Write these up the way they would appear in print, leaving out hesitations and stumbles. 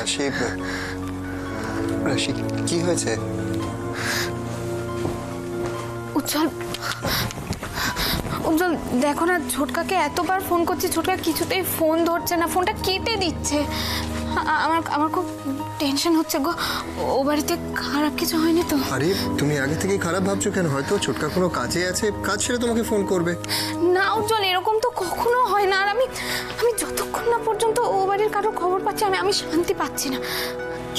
রাশি, রাশি কি হয়েছে? উজ্জ্বল, উজ্জ্বল দেখো না, ছোটকাকে এতবার ফোন করছি, ছোটকা কিছুতেই ফোন ধরছে না, ফোনটা কেটে দিচ্ছে। আমার আমার খুব টেনশন হচ্ছে গো। ও বাড়িতে খারাপ কিছু হয়নি তো? আরে তুমি আগে থেকে খারাপ ভাবছো কেন? হয়তো ছোটকা কোনো কাজে আছে, কাজ ছেড়ে তোমাকে ফোন করবে। না উজ্জ্বল, এরকম তো কখনো হয় না। আর আমি যতক্ষণ না পর্যন্ত ও বাড়ির কারোর খবর পাচ্ছি আমি শান্তি পাচ্ছি না।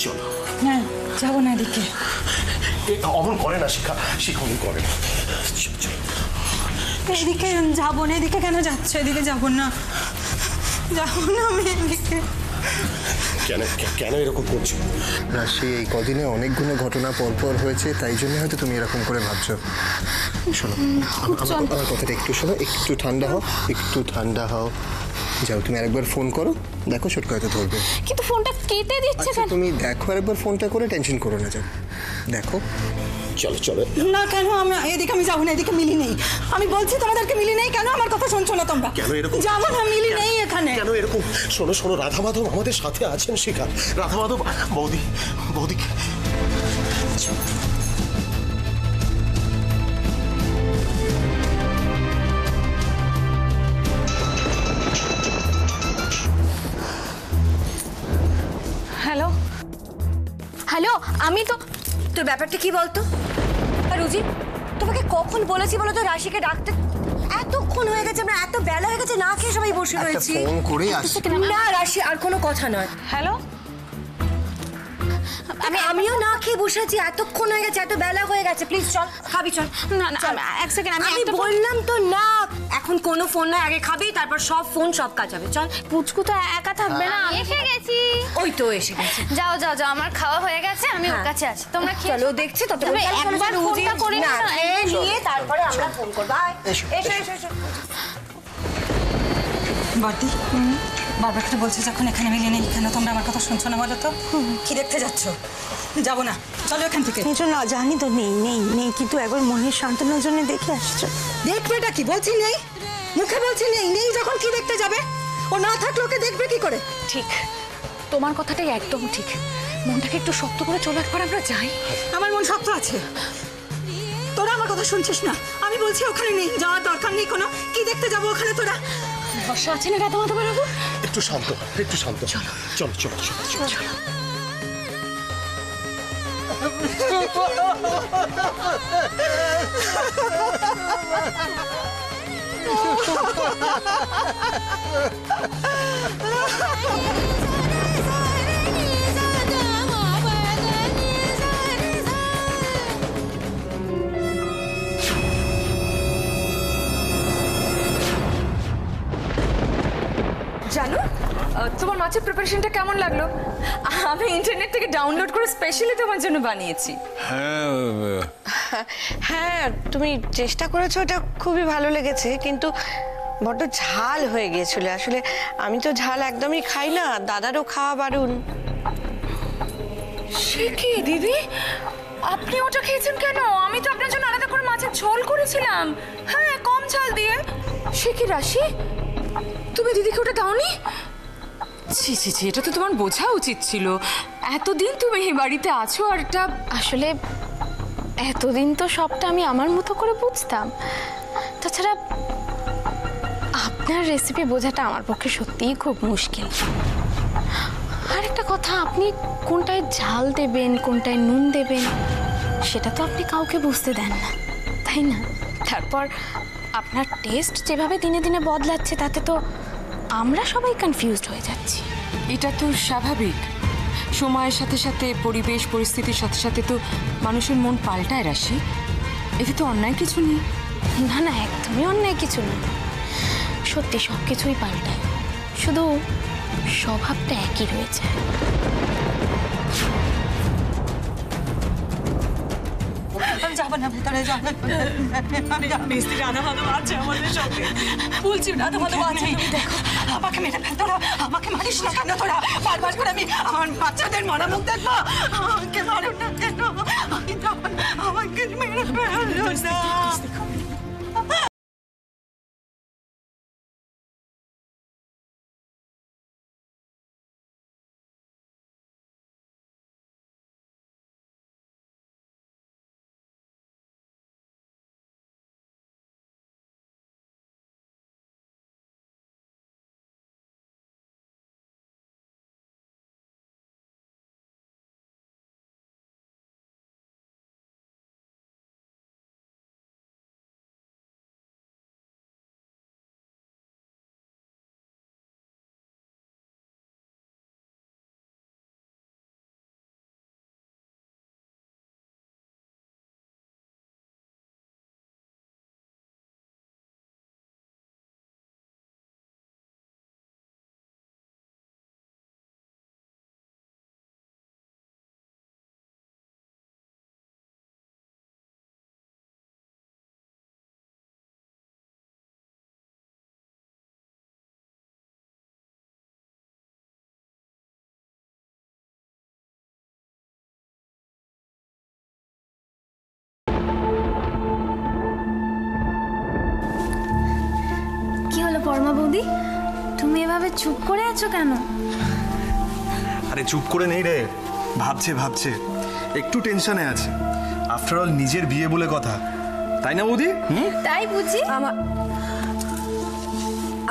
চলো। হ্যাঁ, যাবো না এদিকে। অমন করে না শিখা, শিখা অমন করে না। এদিকে যাবো না। এদিকে কেন যাচ্ছ? এদিকে যাবো না, যাবো না আমি এদিকে। কেন কেন এরকম করছো? রাশি, এই কদিনে অনেকগুলো ঘটনা পরপর হয়েছে, তাই জন্য হয়তো তুমি এরকম করে ভাবছো। শোনো, আমার কথাটা একটু শোনো, একটু ঠান্ডা হও, একটু ঠান্ডা হও। যাও, তুমি আরেকবার ফোন করো, দেখো ছোটকা হয়তো ধরবে। কিন্তু ফোনটা কেটে দিচ্ছে কেন? তুমি দেখো আরেকবার ফোনটা করে, টেনশন করো না। যাও দেখো। চলো চলো। না কেন? এদিকে আমি যাবো না, এদিকে মিলি নেই। আমি বলছি তোমাদেরকে মিলি নেই, কেন আমার কথা শুনছো না তোমরা? কেন এরকম? যাবো না, মিলি নেই এখানে। কেন এরকম? শোনো শোনো, রাধা মাধব আমাদের সাথে আছেন শিখা। রাধা মাধব, বৌদি বৌদি। হ্যালো হ্যালো, আমি তো। তোর ব্যাপারটা কি বলতো? আর রুজি, তোমাকে কখন বলেছি বলো তো রাশিকে ডাকতে? এতক্ষণ হয়ে গেছে, আমরা এত বেলা হয়ে গেছে, না খেয়ে সবাই বসে রয়েছি। ফোন করে আসছি। না রাশি, আর কোনো কথা নয়। হ্যালো, আমিও না খেয়ে বসে আছি, এতক্ষণ হয়ে গেছে, এত বেলা হয়ে গেছে। প্লিজ চল, খাবি চল। না না, এক সেকেন্ড, আমি বললাম তো না, এখন কোনো ফোন নয়, আগে খাবি, তারপর সব ফোন সব কাজ হবে। চল। পুচকু তো একা থাকবে না। এসে গেছি। ওই তো এসে গেছে। যাও যাও যাও, আমার খাওয়া হয়ে গেছে, আমি ওর কাছে আছি। তোমরা খেয়ে চলো, দেখছি তত একবার ফোনটা করে না না, খেয়ে নিয়ে তারপরে আমরা ফোন করবো। এসো এসো এসো। বর্দি, বারবার করে বলছো যখন এখানে মিলি নেই, কেন তোমরা আমার কথা শুনছো না বলো তো? কি দেখতে যাচ্ছ? যাবো না, চলো এখান থেকে। এই জন্য জানি তো নেই নেই নেই, কিন্তু একবার মনের সান্ত্বনার জন্য দেখে আসছো। দেখবেটা কি? বলছি নেই, মুখে বলছি নেই। নেই যখন কি দেখতে যাবে? ও না থাকলে ওকে দেখবে কি করে? ঠিক, তোমার কথাটাই একদম ঠিক। মনটাকে একটু শক্ত করে চলো, একবার আমরা যাই। আমার মন শক্ত আছে, তোরা আমার কথা শুনছিস না। আমি বলছি ওখানে নেই, যাওয়ার দরকার নেই কোনো। কি দেখতে যাবো ওখানে তোরা? ভরসা আছে না রাধা মাধব বাবু? একটু শান্ত, একটু শান্ত। চলো চলো চলো চলো চলো। জানো, তোমার মাছের প্রিপারেশনটা কেমন লাগলো? আমি ইন্টারনেট থেকে ডাউনলোড করে স্পেশালি তোমার জন্য বানিয়েছি। হ্যাঁ, তুমি চেষ্টা করেছো, এটা খুবই ভালো লেগেছে, কিন্তু বড্ড ঝাল হয়ে গিয়েছিল। আসলে আমি তো ঝাল একদমই খাই না, দাদারও খাওয়া বারণ। সে কি দিদি, আপনি ওটা খেয়েছেন কেন? আমি তো আপনার জন্য আলাদা করে মাছের ঝোল করেছিলাম, হ্যাঁ কম ঝাল দিয়ে। সে কি রাশি, তুমি দিদিকে ওটা দাওনি? ছি ছি ছি, এটা তো তোমার বোঝা উচিত ছিল। এতদিন তুমি এই বাড়িতে আছো, আর এটা আসলে এতদিন তো সবটা আমি আমার মতো করে বুঝতাম। তাছাড়া আপনার রেসিপি বোঝাটা আমার পক্ষে সত্যিই খুব মুশকিল। আর একটা কথা, আপনি কোনটায় ঝাল দেবেন, কোনটায় নুন দেবেন, সেটা তো আপনি কাউকে বুঝতে দেন না, তাই না? তারপর আপনার টেস্ট যেভাবে দিনে দিনে বদলাচ্ছে, তাতে তো আমরা সবাই কনফিউজড হয়ে যাচ্ছি। এটা তো স্বাভাবিক, সময়ের সাথে সাথে পরিবেশ পরিস্থিতির সাথে সাথে তো মানুষের মন পাল্টায় রাশি। এতে তো অন্যায় কিছু নেই। না না, একদমই অন্যায় কিছু নেই। সত্যি সব কিছুই পাল্টায়, শুধু স্বভাবটা একই রয়েছে। আমি যাবো না, ভেতরে যাবো। আমি যাবো, মিস্ত্রি রাধা মাধব আছে আমাদের সঙ্গে। বলছি রাধা মাধব আছে। দেখো, আমাকে মেরে ফেল তোরা, আমাকে মারিস না কেন তোরা? বারবার করে আমি আমার বাচ্চাদের মরা মুখ দেখবো? আমাকে মারো না কেন? আমি যাবো না, আমাকে মেরে ফেলো না। বৌদি তুমি এভাবে চুপ করে আছো কেন? আরে চুপ করে নেই রে, ভাবছে ভাবছে, একটু টেনশনে আছে। আফটার অল নিজের বিয়ে বলে কথা, তাই না বৌদি? তাই বুঝি?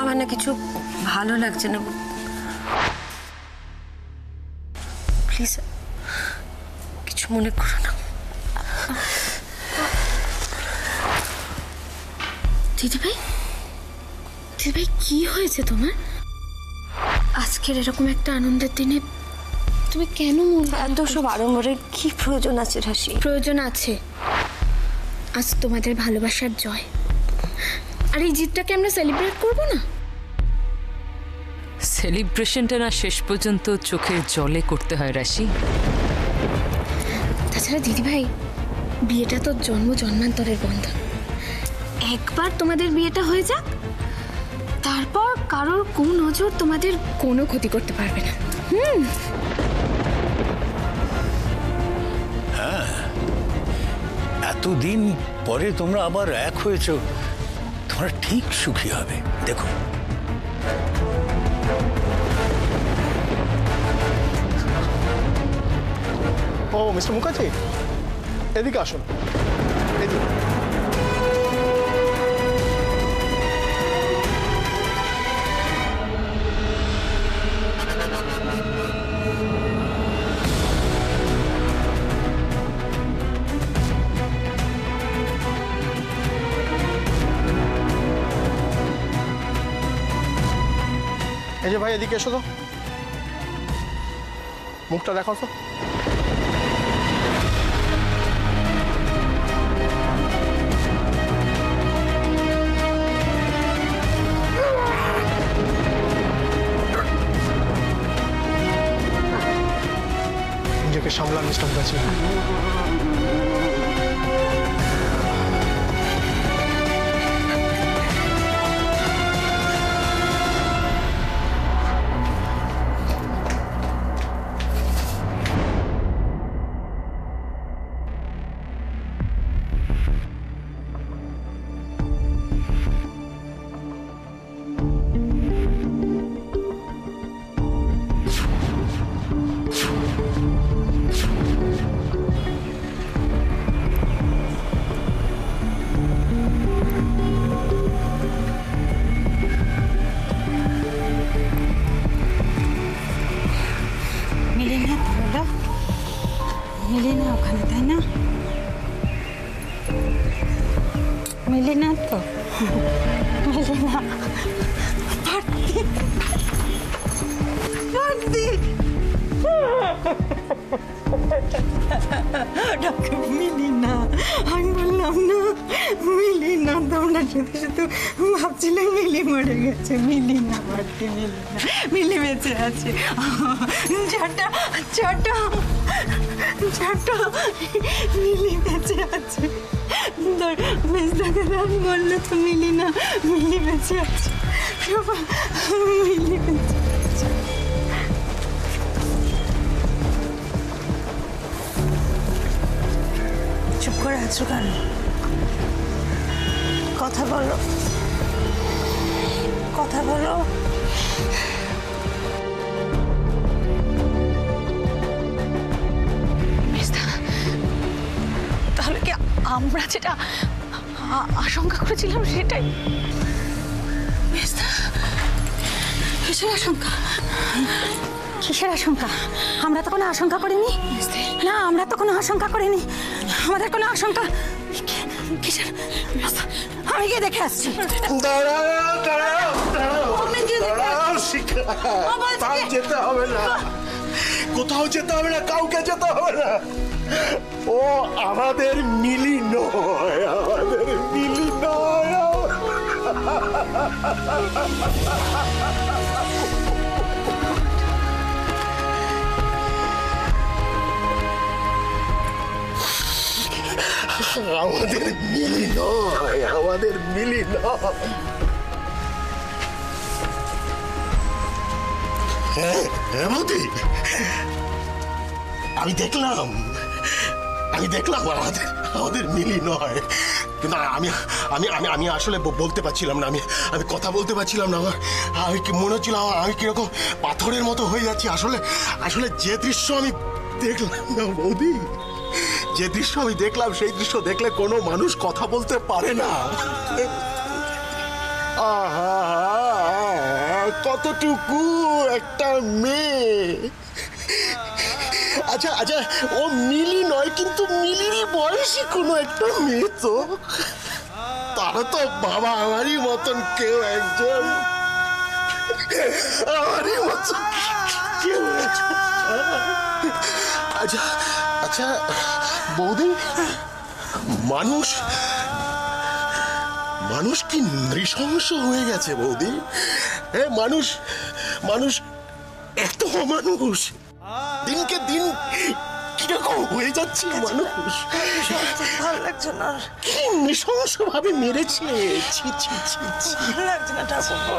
আমার না কিছু ভালো লাগছে না। প্লিজ কিছু মনে করো না। দিদিভাই, দিদিভাই কি হয়েছে তোমার? আজকের এরকম একটা আনন্দের দিনে তুমি কেন এত সব আড়ম্বরের কি প্রয়োজন আছে রাশি? প্রয়োজন আছে। আজ তোমাদের ভালোবাসার জয়, আর এই জিতটাকে আমরা সেলিব্রেট করব না? সেলিব্রেশনটা না শেষ পর্যন্ত চোখের জলে করতে হয় রাশি। তাছাড়া দিদিভাই, বিয়েটা তো জন্ম জন্মান্তরের বন্ধন। একবার তোমাদের বিয়েটা হয়ে যাক, তারপর কারোর কোন নজর তোমাদের কোনো ক্ষতি করতে পারবে না। এতদিন পরে তোমরা আবার এক হয়েছ, তোমরা ঠিক সুখী হবে দেখো। ও মিস্টার মুখার্জি, এদিকে আসুন। এদিকে। এই যে ভাই, এদিকে এসো তো, মুখটা দেখো তো। নিজেকে সামলান মিস্টার মুখার্জি। মিলে না ওখানে, তাই না? মিলে না তো, মিলে না। মিলি না, আমি বললাম না মিলি না। তোমরা শুধু শুধু ভাবছিলে মিলি মরে গেছে। মিলি না, বাড়তে মিলি না, মিলি বেঁচে আছে। চাটা চাটা চাটা, মিলি বেঁচে আছে। বললো তো মিলি না, মিলি বেঁচে আছে। মিলি বেঁচে আছে। চুপ করে আছো কেন? কথা বলো, কথা বলো। তাহলে কি আমরা যেটা আশঙ্কা করেছিলাম সেটাই? কিসের আশঙ্কা? কিসের আশঙ্কা? আমরা তো কোনো আশঙ্কা করিনি। না, আমরা তো কোনো আশঙ্কা করিনি। আমাদের কোনো আশঙ্কা কিসের? আমি গিয়ে দেখে আসছি। যেতে হবে না, কোথাও যেতে হবে না, কাউকে যেতে হবে না। ও আমাদের মিলি নয়, আমাদের মিলি নয়। আমাদের মিলি নয়, আমাদের মিলি নয়। হ্যাঁ মোদি, আমি দেখলাম আমাদের মিলি নয়। কিন্তু আমি আমি আমি আমি আসলে বলতে পারছিলাম না, আমি আমি কথা বলতে পারছিলাম না। আমি কি মনে হচ্ছিল আমি কিরকম পাথরের মতো হয়ে যাচ্ছি। আসলে আসলে যে দৃশ্য আমি দেখলাম না বৌদি, যে দৃশ্য আমি দেখলাম, সেই দৃশ্য দেখলে কোনো মানুষ কথা বলতে পারে না। আহা, কতটুকু একটা মেয়ে। আচ্ছা আচ্ছা, ও মিলি নয়, কিন্তু মিলিরই বয়সী কোনো একটা মেয়ে। তো তারা তো বাবা আমারই মতন কেউ একজন, আমারই মতন কেউ একজন। আচ্ছা আচ্ছা বৌদি, মানুষ মানুষ কি নৃশংস হয়ে গেছে বৌদি? হ্যাঁ, মানুষ মানুষ এত মানুষ দিনকে দিন কিরকম হয়ে যাচ্ছে মানুষ। ভালো লাগছে না, কি নৃশংস ভাবে মেরেছে। ছি ছি ছি ছি, ভালো লাগছে না ঠাকুরপো।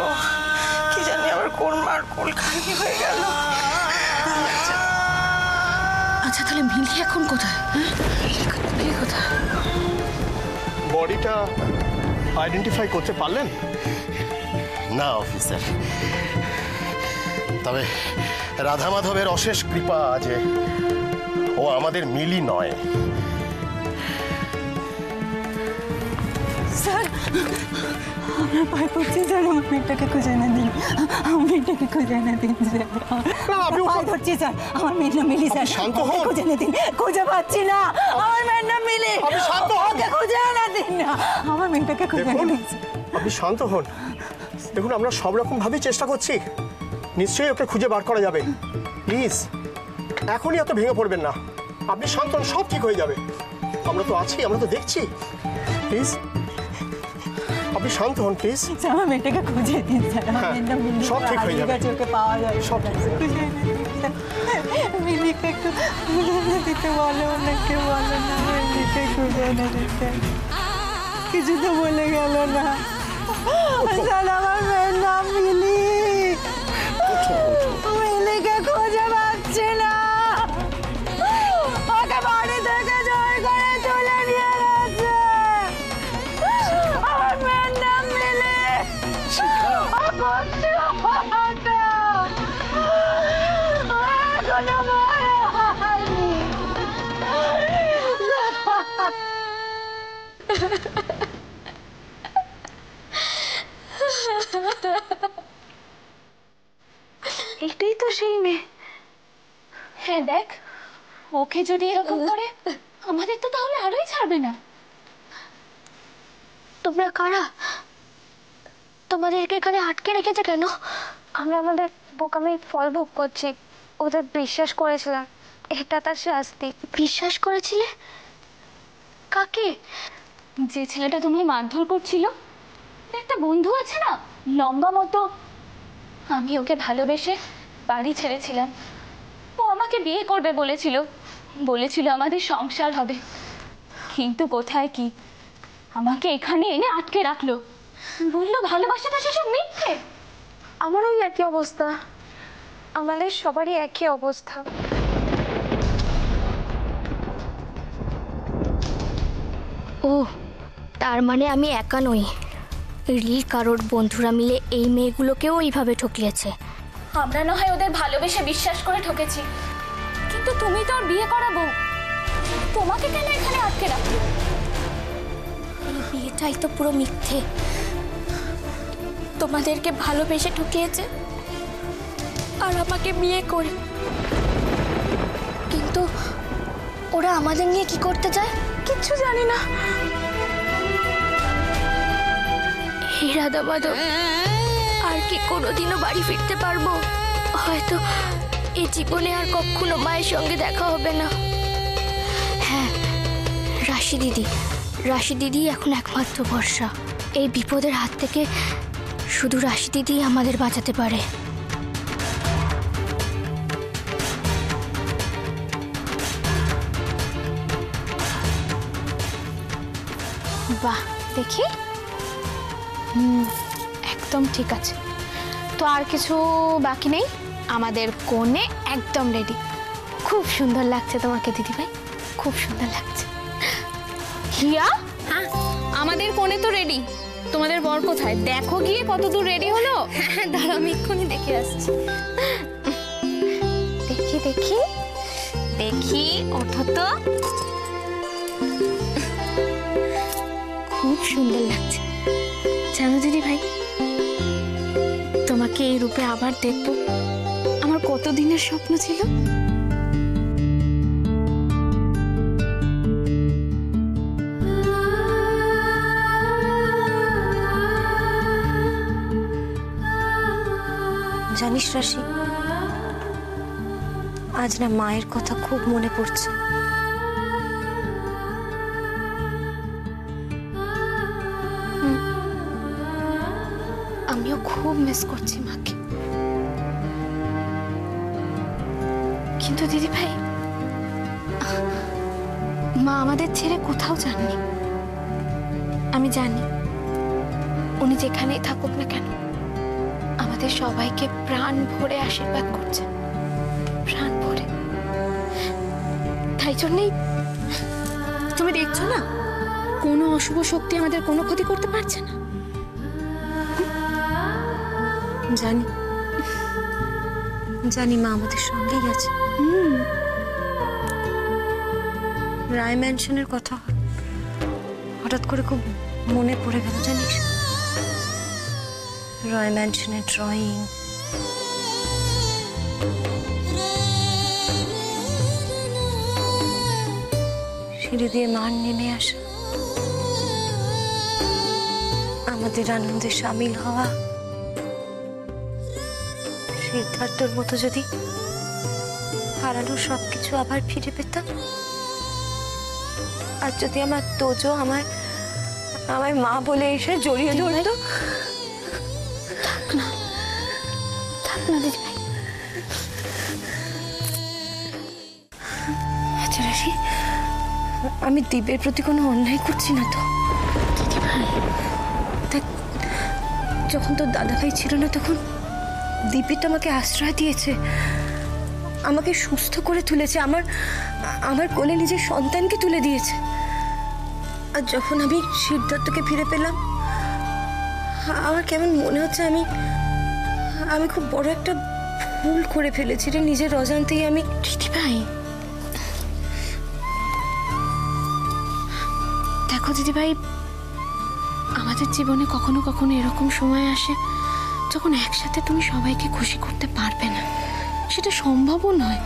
কি জানি আবার কোন মার কোল খালি হয়ে গেল। আচ্ছা তাহলে মিলি এখন কোথায়? মিলি কোথায়? বডিটা আইডেন্টিফাই করতে পারলেন না অফিসার? তবে রাধা মাধবের অশেষ কৃপা আছে, ও আমাদের মিলি নয়। স্যার আমরা ভয় করছি স্যার, আমার মেয়েটাকে খুঁজে এনে দিন, আমার মেয়েটাকে খুঁজে এনে দিন স্যার। ভয় ধরছি স্যার, আমার মেয়ের নাম মিলি স্যার, শান্ত হন। খুঁজে এনে দিন। খুঁজে পাচ্ছি না, আমার মেয়ের নাম মিলি, ওকে খুঁজে এনে দিন না, আমার মেয়েটাকে খুঁজে এনে দিন। আপনি শান্ত হন। দেখুন আমরা সব রকম ভাবেই চেষ্টা করছি, নিশ্চয়ই ওকে খুঁজে বার করা যাবে। প্লিজ এখনই এত ভেঙে পড়বেন না, আপনি শান্ত হন, সব ঠিক হয়ে যাবে। আমরা তো আছি, আমরা তো দেখছি। প্লিজ আপনি শান্ত হন প্লিজ। আমার মেয়েটাকে খুঁজে দিন স্যার, আমার মেয়ের নাম মিলি, সব ঠিক হয়ে যাবে। ওকে পাওয়া যাবে, সব ঠিক হয়ে যাবে। খুঁজে এনে দিন স্যার। মিলিকে একটু খুঁজে এনে দিতে বলো, ওনাকে বলো না মিলিকে খুঁজে এনে দিতে। কিছু তো বলে গেল না স্যার, আমার মেয়ের নাম মিলি, মিলিকে খুঁজে পাচ্ছি না, ওকে বাড়ি থেকে জোর করে তুলে নিয়ে গেছে। আমার মেয়ের নাম মিলি, ও করছে বাবাটা, এখনো বড় হয়নি। এটাই তো সেই মেয়ে। হ্যাঁ দেখ, ওকে যদি এরকম করে আমাদের তো তাহলে আরোই ছাড়বে না। তোমরা কারা? তোমাদেরকে এখানে আটকে রেখেছে কেন? আমরা আমাদের বোকামির ফল ভোগ করছি, ওদের বিশ্বাস করেছিলাম, এটা তার শাস্তি। বিশ্বাস করেছিলে? কাকে? যে ছেলেটা তোমায় মারধর করছিল, একটা বন্ধু আছে না লম্বা মতো, আমি ওকে ভালোবেসে বাড়ি ছেড়েছিলাম। ও আমাকে বিয়ে করবে বলেছিল, বলেছিল আমাদের সংসার হবে, কিন্তু কোথায় কি, আমাকে এখানে এনে আটকে রাখলো, বললো ভালোবাসাটা সেসব মিথ্যে। আমারও একই অবস্থা, আমাদের সবারই একই অবস্থা। ও তার মানে আমি একা নই, রিল কারোর বন্ধুরা মিলে এই মেয়েগুলোকেও এইভাবে ঠকিয়েছে। আমরা না হয় ওদের ভালোবেসে বিশ্বাস করে ঠকেছি, কিন্তু তুমি তো ওর বিয়ে করা বউ, তোমাকে কেন এখানে আটকে রাখলো? এই বিয়েটাই তো পুরো মিথ্যে, তোমাদেরকে ভালোবেসে ঠকিয়েছে আর আমাকে বিয়ে করে। কিন্তু ওরা আমাদের নিয়ে কি করতে চায় কিচ্ছু জানি না। হে রাধা মাধব, আর কি কোনোদিনও বাড়ি ফিরতে পারবো? হয়তো এই জীবনে আর কখনো মায়ের সঙ্গে দেখা হবে না। হ্যাঁ, রাশি দিদি এখন একমাত্র ভরসা। এই বিপদের হাত থেকে শুধু রাশি দিদি আমাদের বাঁচাতে পারে। বাহ, দেখি একদম ঠিক আছে। তো আর কিছু বাকি নেই, আমাদের কনে একদম রেডি। খুব সুন্দর লাগছে তোমাকে দিদিভাই, খুব সুন্দর লাগছে। হিয়া, আমাদের কোণে তো রেডি, তোমাদের বর কোথায় দেখো গিয়ে কতদূর রেডি হলো। হ্যাঁ দাঁড়াও, আমি এক্ষুনি দেখে আসছি। দেখি দেখি দেখি, ওঠো তো। খুব সুন্দর লাগছে জানো দিদি ভাই, তোমাকে এই রূপে আবার দেখবো আমার কতদিনের স্বপ্ন ছিল। জানিস রাশি, আজ না মায়ের কথা খুব মনে পড়ছে। আমিও খুব মিস করছি মাকে। কিন্তু দিদি ভাই, মা আমাদের ছেড়ে কোথাও যাননি। আমি জানি উনি যেখানেই থাকুক না কেন আমাদের সবাইকে প্রাণ ভরে আশীর্বাদ করছেন, প্রাণ ভরে। তাই জন্যই তুমি দেখছো না, কোনো অশুভ শক্তি আমাদের কোনো ক্ষতি করতে পারছে না। জানি জানি মা আমাদের সঙ্গেই আছে। রায় ম্যানশনের কথা হঠাৎ করে খুব মনে পড়ে গেল জানিস। রয় ম্যানশনের ড্রয়িং, সিঁড়ি দিয়ে মান নেমে আসা, আমাদের আনন্দে সামিল হওয়া। সিদ্ধার্থর মতো যদি হারানো সবকিছু আবার ফিরে পেতাম, আর যদি আমার তোজো আমায় মা বলে এসে জড়িয়ে ধরতো। থাক না দিদি ভাই। আচ্ছা রাশি, আমি দীপের প্রতি কোনো অন্যায় করছি না তো? দিদি ভাই দেখ, যখন তোর দাদা ভাই ছিল না তখন দীপই তো আমাকে আশ্রয় দিয়েছে, আমাকে সুস্থ করে তুলেছে, আমার কোলে নিজের সন্তানকে তুলে দিয়েছে। আর যখন আমি সিদ্ধার্থকে ফিরে পেলাম, আমার কেমন মনে হচ্ছে আমি খুব বড় একটা ভুল করে ফেলেছি রে, নিজের অজান্তেই। আমি দিদি ভাই দেখো দিদি ভাই, আমাদের জীবনে কখনো কখনো এরকম সময় আসে যখন একসাথে তুমি সবাইকে খুশি করতে পারবে না, সেটা সম্ভবও নয়।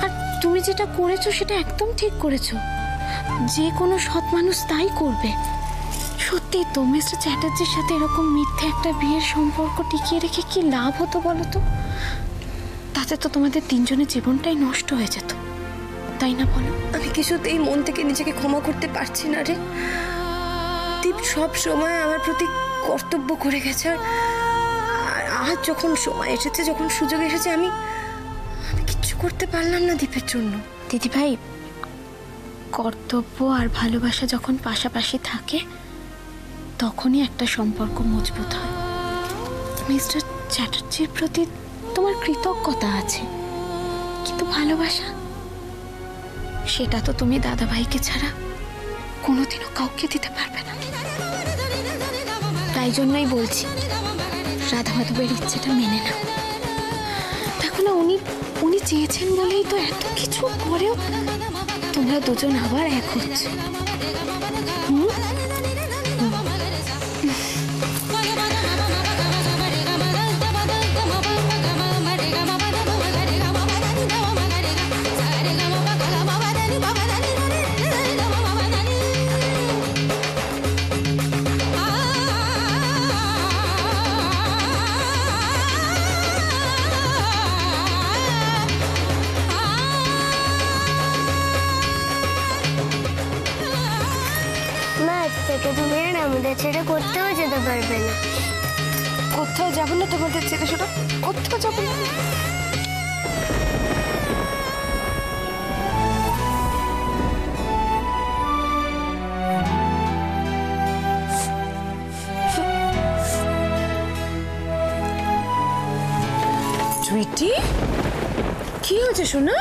আর তুমি যেটা করেছো সেটা একদম ঠিক করেছো, যে কোনো সৎ মানুষ তাই করবে। সত্যি তো মিস্টার চ্যাটার্জির সাথে এরকম মিথ্যে একটা বিয়ের সম্পর্ক টিকিয়ে রেখে কি লাভ হতো বলো তো? তাতে তো তোমাদের তিনজনের জীবনটাই নষ্ট হয়ে যেত, তাই না বলো? আমি কিছুতেই মন থেকে নিজেকে ক্ষমা করতে পারছি না রে। দীপ সব সময় আমার প্রতি কর্তব্য করে গেছে, আর আজ যখন সময় এসেছে, যখন সুযোগ এসেছে, আমি কিচ্ছু করতে পারলাম না দীপের জন্য। দিদি ভাই, কর্তব্য আর ভালোবাসা যখন পাশাপাশি থাকে তখনই একটা সম্পর্ক মজবুত হয়। মিস্টার চ্যাটার্জির প্রতি তোমার কৃতজ্ঞতা আছে, কিন্তু ভালোবাসা সেটা তো তুমি দাদা ভাইকে ছাড়া কোনোদিনও কাউকে দিতে পারবে না। তাই জন্যই বলছি, রাধা মাধবের ইচ্ছেটা মেনে নাও। দেখো না, উনি চেয়েছেন বলেই তো এত কিছু পরেও তোমরা দুজন আবার এক হচ্ছে। তুমি আর আমাদের ছেড়ে কোথাও যেতে পারবে না। কোথাও যাবো না তোমাদের ছেড়ে, সেটা কোথাও যাবো না। সুইটি, কি হয়েছে সোনা?